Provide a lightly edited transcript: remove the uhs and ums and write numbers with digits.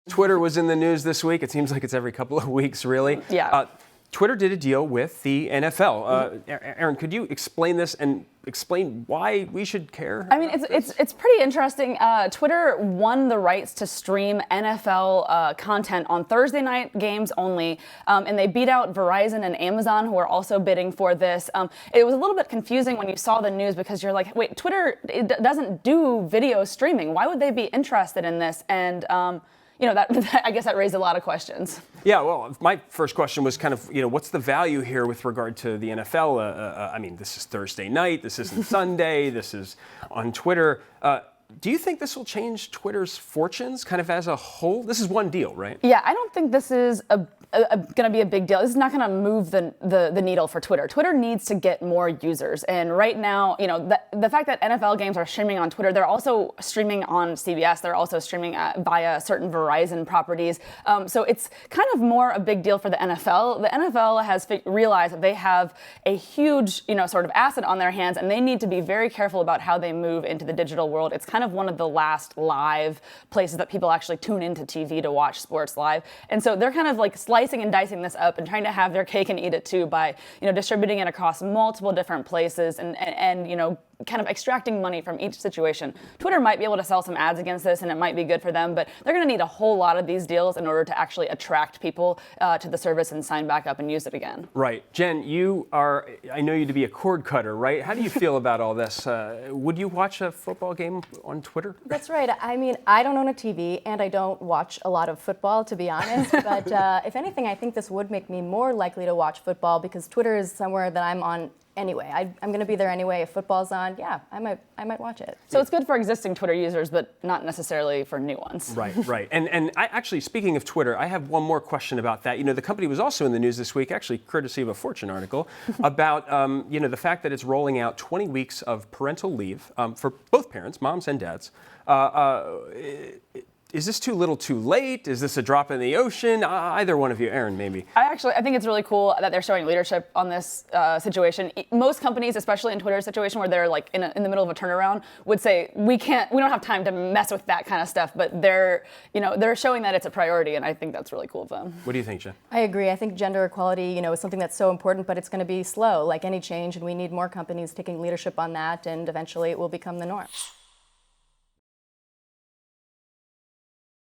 Twitter was in the news this week. It seems like it's every couple of weeks, really. Yeah. Twitter did a deal with the NFL. Aaron, could you explain this and explain why we should care? I mean, it's pretty interesting. Twitter won the rights to stream NFL content on Thursday night games only, and they beat out Verizon and Amazon, who are also bidding for this. It was a little bit confusing when you saw the news because you're like, wait, Twitter doesn't do video streaming. Why would they be interested in this? And that I guess that raised a lot of questions. Yeah, well, my first question was kind of, what's the value here with regard to the NFL? I mean, this is Thursday night. This isn't Sunday. This is on Twitter. Do you think this will change Twitter's fortunes kind of as a whole? This is one deal, right? Yeah, I don't think this is going to be a big deal. This is not going to move the needle for Twitter. Twitter needs to get more users. And right now, the fact that NFL games are streaming on Twitter, they're also streaming on CBS. They're also streaming via certain Verizon properties. So it's kind of more a big deal for the NFL. The NFL has realized that they have a huge, sort of asset on their hands, and they need to be very careful about how they move into the digital world. It's kind of one of the last live places that people actually tune into TV to watch sports live. And so they're kind of like slicing and dicing this up and trying to have their cake and eat it too by, distributing it across multiple different places and kind of extracting money from each situation. Twitter might be able to sell some ads against this and it might be good for them, but they're going to need a whole lot of these deals in order to actually attract people to the service and sign back up and use it again. Right. Jen, I know you to be a cord cutter, right? How do you feel about all this? Would you watch a football game on Twitter? That's right. I mean, I don't own a TV and I don't watch a lot of football, to be honest, but if anything, I think this would make me more likely to watch football because Twitter is somewhere that I'm on anyway. I'm going to be there anyway. If football's on, yeah, I might watch it. So it's good for existing Twitter users, but not necessarily for new ones. Right. And I actually, speaking of Twitter, I have one more question about that. The company was also in the news this week, actually courtesy of a Fortune article, about the fact that it's rolling out 20 weeks of parental leave for both parents, moms and dads. Is this too little too late? Is this a drop in the ocean? Either one of you, Aaron, maybe. I think it's really cool that they're showing leadership on this situation. Most companies, especially in Twitter's situation where they're like in the middle of a turnaround, would say we don't have time to mess with that kind of stuff. But they're showing that it's a priority, and I think that's really cool of them. What do you think, Jen? I agree. I think gender equality, is something that's so important, but it's going to be slow, like any change, and we need more companies taking leadership on that, and eventually it will become the norm.